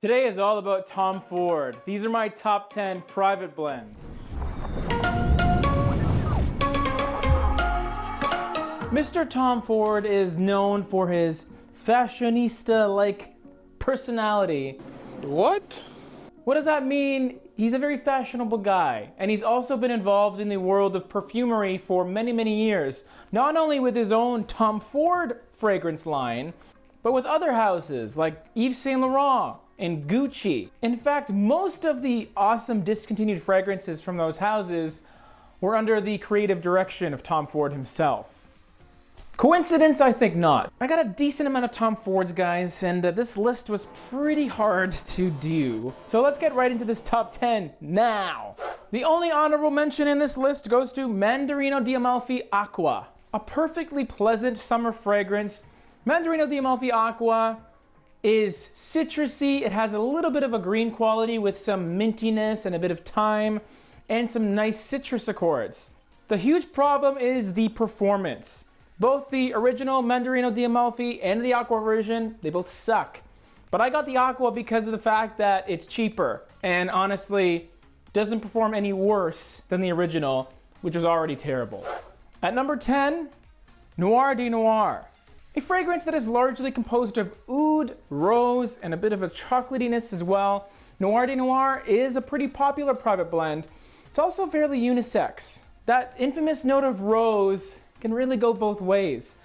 Today is all about Tom Ford. These are my top 10 private blends. Mr. Tom Ford is known for his fashionista-like personality. What? What does that mean? He's a very fashionable guy, and he's also been involved in the world of perfumery for many, many years. Not only with his own Tom Ford fragrance line, but with other houses like Yves Saint Laurent and Gucci. In fact, most of the awesome discontinued fragrances from those houses were under the creative direction of Tom Ford himself. Coincidence? I think not. I got a decent amount of Tom Fords, guys, and this list was pretty hard to do. So let's get right into this top 10 now. The only honorable mention in this list goes to Mandarino di Amalfi Acqua, a perfectly pleasant summer fragrance. Mandarino di Amalfi Acqua is citrusy. It has a little bit of a green quality with some mintiness and a bit of thyme and some nice citrus accords. The huge problem is the performance. Both the original Mandarino di Amalfi and the Acqua version, they both suck. But I got the Acqua because of the fact that it's cheaper and honestly doesn't perform any worse than the original, which was already terrible. At number 10, Noir De Noir. A fragrance that is largely composed of oud, rose, and a bit of a chocolatiness as well. Noir De Noir is a pretty popular private blend. It's also fairly unisex. That infamous note of rose can really go both ways.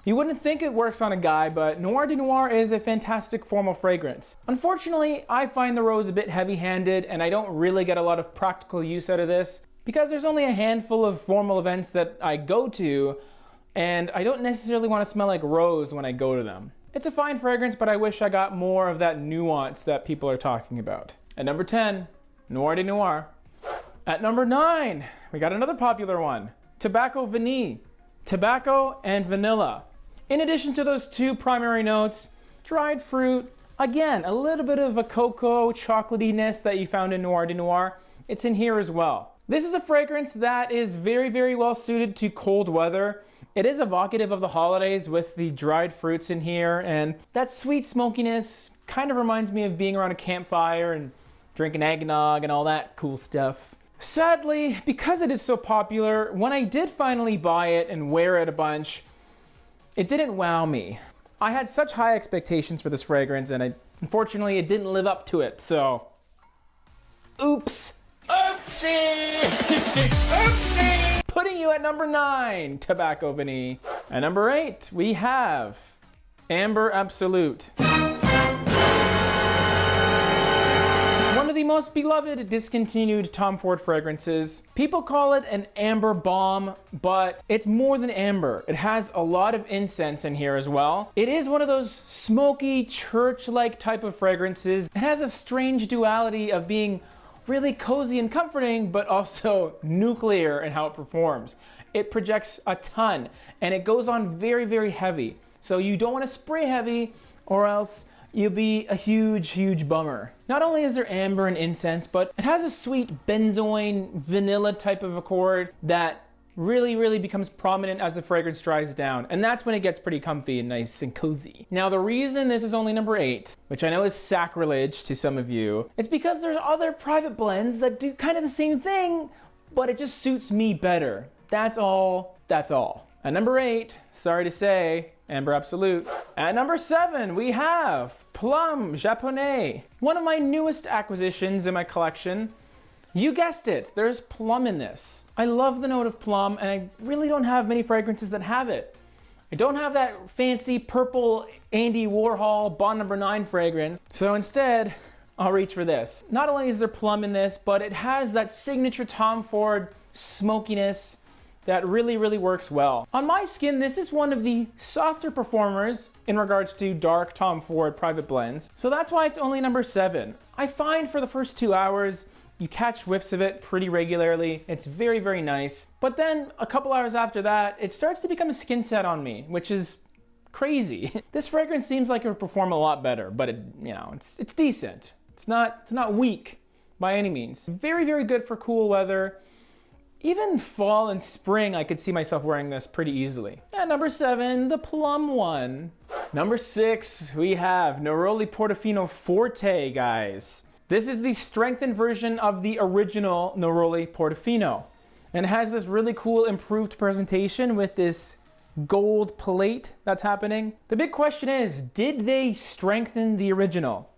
You wouldn't think it works on a guy, but Noir De Noir is a fantastic formal fragrance. Unfortunately, I find the rose a bit heavy-handed, and I don't really get a lot of practical use out of this because there's only a handful of formal events that I go to, and I don't necessarily want to smell like rose when I go to them. It's a fine fragrance, but I wish I got more of that nuance that people are talking about. At number 10, Noir De Noir. At number 9, we got another popular one, Tobacco Vanille. Tobacco and vanilla. In addition to those two primary notes, dried fruit, again, a little bit of a cocoa chocolatiness that you found in Noir De Noir, it's in here as well. This is a fragrance that is very, very well suited to cold weather. It is evocative of the holidays with the dried fruits in here, and that sweet smokiness kind of reminds me of being around a campfire and drinking eggnog and all that cool stuff. Sadly, because it is so popular, when I did finally buy it and wear it a bunch, it didn't wow me. I had such high expectations for this fragrance, and unfortunately it didn't live up to it, so oops. Oopsie! Oopsie! Putting you at number 9, Tobacco Vanille. At number 8, we have Amber Absolute. One of the most beloved discontinued Tom Ford fragrances. People call it an amber bomb, but it's more than amber. It has a lot of incense in here as well. It is one of those smoky, church-like type of fragrances. It has a strange duality of being really cozy and comforting, but also nuclear in how it performs. It projects a ton, and it goes on very, very heavy. So you don't want to spray heavy, or else you'll be a huge, huge bummer. Not only is there amber and incense, but it has a sweet benzoin vanilla type of accord that really, really becomes prominent as the fragrance dries down. And that's when it gets pretty comfy and nice and cozy. Now, the reason this is only number 8, which I know is sacrilege to some of you, it's because there's other private blends that do kind of the same thing, but it just suits me better. That's all. That's all. At number 8, sorry to say, Amber Absolute. At number 7, we have Plum Japonais, one of my newest acquisitions in my collection. You guessed it, there's plum in this. I love the note of plum, and I really don't have many fragrances that have it. I don't have that fancy purple Andy Warhol Bond Number 9 fragrance, so instead, I'll reach for this. Not only is there plum in this, but it has that signature Tom Ford smokiness that really, really works well. On my skin, this is one of the softer performers in regards to dark Tom Ford private blends, so that's why it's only number 7. I find for the first 2 hours, you catch whiffs of it pretty regularly. It's very, very nice. But then a couple hours after that, it starts to become a skin set on me, which is crazy. This fragrance seems like it would perform a lot better, but it's decent. It's not weak by any means. Very, very good for cool weather. Even fall and spring, I could see myself wearing this pretty easily. At number 7, the plum one. Number 6, we have Neroli Portofino Forte, guys. This is the strengthened version of the original Neroli Portofino. And it has this really cool improved presentation with this gold plate that's happening. The big question is, did they strengthen the original?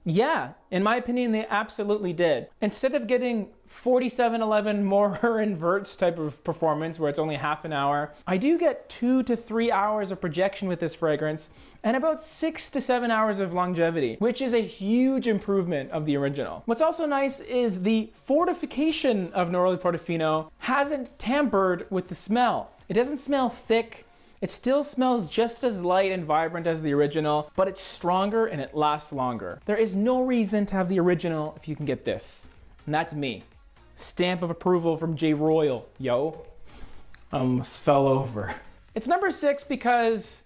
Yeah, in my opinion, they absolutely did. Instead of getting 4711 more inverts type of performance where it's only half an hour, I do get 2 to 3 hours of projection with this fragrance and about 6 to 7 hours of longevity, which is a huge improvement of the original. What's also nice is the fortification of Neroli Portofino hasn't tampered with the smell. It doesn't smell thick. It still smells just as light and vibrant as the original, but it's stronger and it lasts longer. There is no reason to have the original if you can get this. And that's me. Stamp of approval from J-ROYL, yo. Almost fell over. It's number 6 because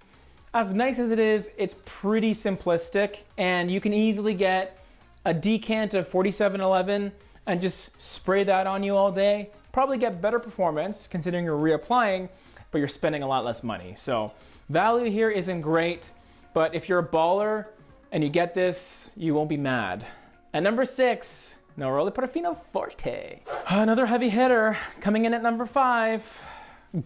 as nice as it is, it's pretty simplistic and you can easily get a decant of 4711 and just spray that on you all day. Probably get better performance considering you're reapplying, but you're spending a lot less money. So value here isn't great, but if you're a baller and you get this, you won't be mad. At number 6, Neroli Portofino Forte. Another heavy hitter coming in at number 5,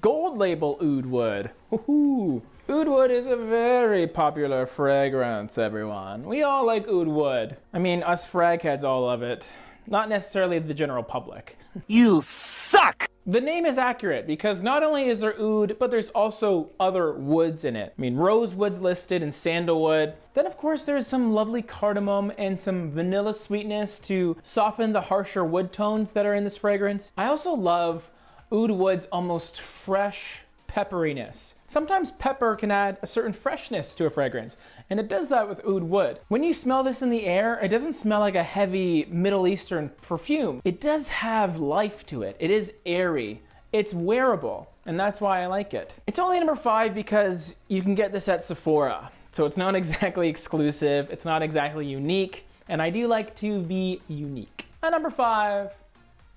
Gold Label Oud Wood. Woohoo! Oud Wood is a very popular fragrance, everyone. We all like Oud Wood. I mean, us frag heads all love it. Not necessarily the general public. You suck! The name is accurate because not only is there oud, but there's also other woods in it. I mean, rosewood's listed and sandalwood. Then of course there's some lovely cardamom and some vanilla sweetness to soften the harsher wood tones that are in this fragrance. I also love oud wood's almost fresh pepperiness. Sometimes pepper can add a certain freshness to a fragrance, and it does that with oud wood. When you smell this in the air, it doesn't smell like a heavy Middle Eastern perfume. It does have life to it. It is airy. It's wearable, and that's why I like it. It's only number 5 because you can get this at Sephora, so it's not exactly exclusive, it's not exactly unique, and I do like to be unique. At number 5,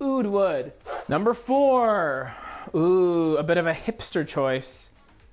oud wood. Number 4, ooh, a bit of a hipster choice.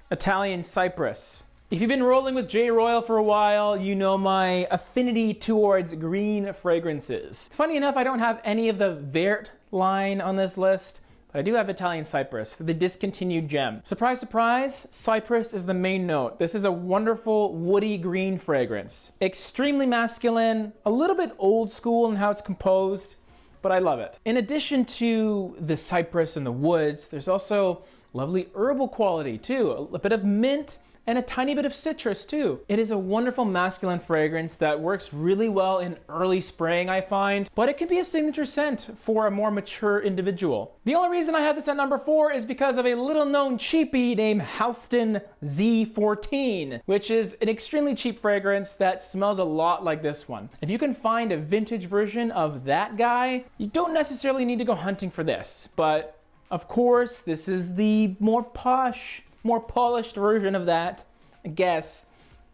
Italian Cypress. If you've been rolling with J-ROYL for a while, you know my affinity towards green fragrances. Funny enough, I don't have any of the Vert line on this list, but I do have Italian Cypress, the discontinued gem. Surprise, surprise, Cypress is the main note. This is a wonderful woody green fragrance. Extremely masculine, a little bit old school in how it's composed, but I love it. In addition to the cypress and the woods, there's also lovely herbal quality too, a bit of mint and a tiny bit of citrus too. It is a wonderful masculine fragrance that works really well in early spraying, I find, but it can be a signature scent for a more mature individual. The only reason I have this at number 4 is because of a little known cheapie named Houston Z14, which is an extremely cheap fragrance that smells a lot like this one. If you can find a vintage version of that guy, you don't necessarily need to go hunting for this, but of course, this is the more posh, more polished version of that, I guess,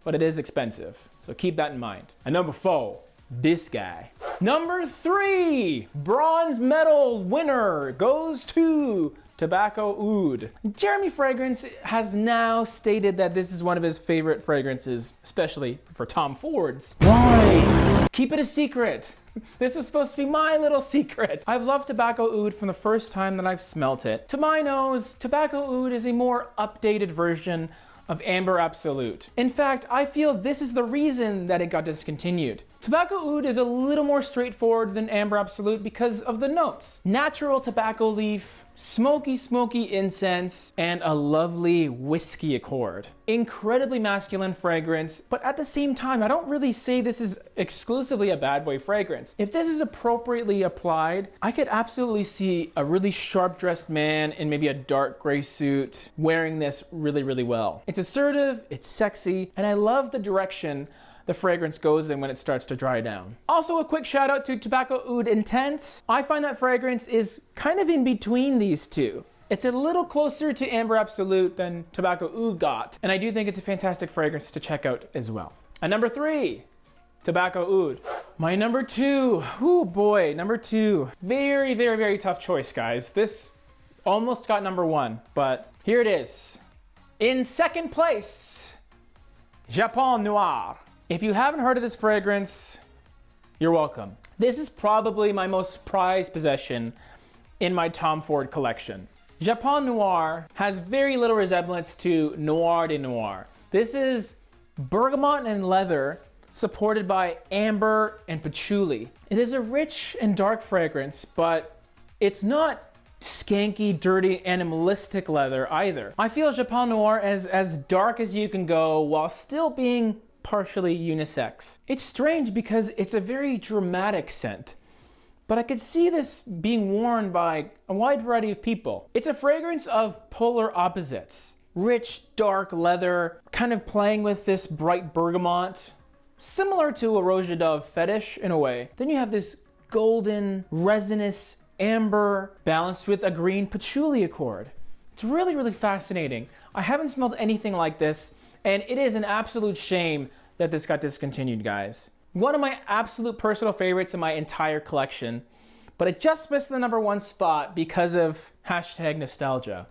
but it is expensive, so keep that in mind. And number 4, this guy. Number 3, bronze medal winner goes to Tobacco Oud. Jeremy Fragrance has now stated that this is one of his favorite fragrances, especially for Tom Ford's. Why? Keep it a secret. This was supposed to be my little secret. I've loved Tobacco Oud from the first time that I've smelt it. To my nose, Tobacco Oud is a more updated version of Amber Absolute. In fact, I feel this is the reason that it got discontinued. Tobacco Oud is a little more straightforward than Amber Absolute because of the notes. Natural tobacco leaf, smoky incense, and a lovely whiskey accord. Incredibly masculine fragrance, but at the same time, I don't really say this is exclusively a bad boy fragrance. If this is appropriately applied, I could absolutely see a really sharp dressed man in maybe a dark gray suit wearing this really well. It's assertive, it's sexy, and I love the direction the fragrance goes in when it starts to dry down. Also, a quick shout out to Tobacco Oud Intense. I find that fragrance is kind of in between these two. It's a little closer to Amber Absolute than Tobacco Oud got, and I do think it's a fantastic fragrance to check out as well. And number 3, Tobacco Oud. My number 2, oh boy, number 2. Very tough choice, guys. This almost got number 1, but here it is. In second place, Japon Noir. If you haven't heard of this fragrance, you're welcome. This is probably my most prized possession in my Tom Ford collection. Japon Noir has very little resemblance to Noir De Noir. This is bergamot and leather supported by amber and patchouli. It is a rich and dark fragrance, but it's not skanky, dirty, animalistic leather either. I feel Japon Noir as dark as you can go while still being partially unisex. It's strange because it's a very dramatic scent, but I could see this being worn by a wide variety of people. It's a fragrance of polar opposites. Rich, dark leather, kind of playing with this bright bergamot, similar to a Rose de Dove fetish in a way. Then you have this golden, resinous amber balanced with a green patchouli accord. It's really, really fascinating. I haven't smelled anything like this, and it is an absolute shame that this got discontinued, guys. One of my absolute personal favorites in my entire collection, but it just missed the #1 spot because of #nostalgia.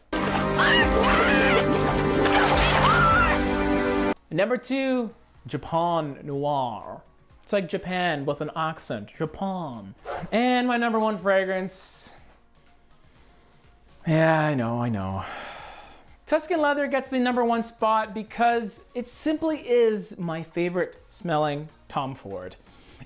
Number 2, Japon Noir. It's like Japan with an accent, Japan. And my #1 fragrance, yeah, I know. Tuscan Leather gets the #1 spot because it simply is my favorite smelling Tom Ford.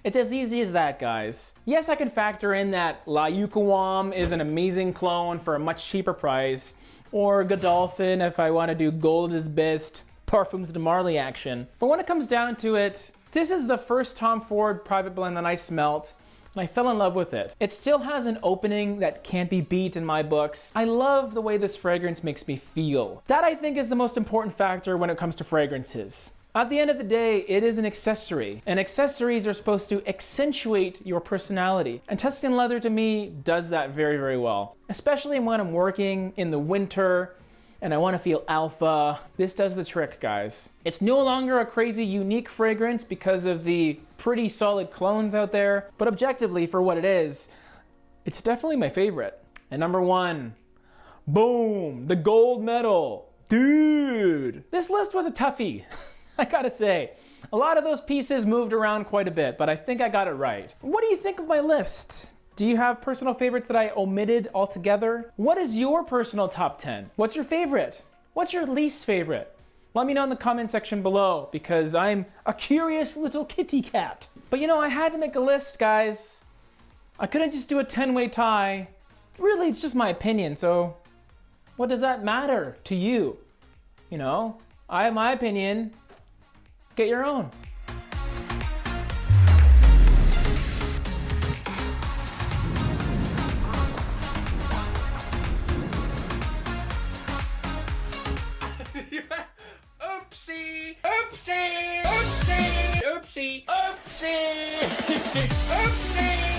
It's as easy as that, guys. Yes, I can factor in that La Yucawam is an amazing clone for a much cheaper price, or Godolphin if I want to do Gold is Best, Perfumes de Marley action. But when it comes down to it, this is the first Tom Ford private blend that I smelt, and I fell in love with it. It still has an opening that can't be beat in my books. I love the way this fragrance makes me feel. That, I think, is the most important factor when it comes to fragrances. At the end of the day, it is an accessory, and accessories are supposed to accentuate your personality. And Tuscan Leather, to me, does that very, very well. Especially when I'm working in the winter and I want to feel alpha. This does the trick, guys. It's no longer a crazy unique fragrance because of the pretty solid clones out there, but objectively, for what it is, it's definitely my favorite. And #1, boom, the gold medal. Dude, this list was a toughie, I gotta say. A lot of those pieces moved around quite a bit, but I think I got it right. What do you think of my list? Do you have personal favorites that I omitted altogether? What is your personal top 10? What's your favorite? What's your least favorite? Let me know in the comment section below, because I'm a curious little kitty cat. But you know, I had to make a list, guys. I couldn't just do a 10-way tie. Really, it's just my opinion, so what does that matter to you? You know, I have my opinion. Get your own. Oopsie! Oopsie! Oopsie! Oopsie! Oopsie! Oopsie!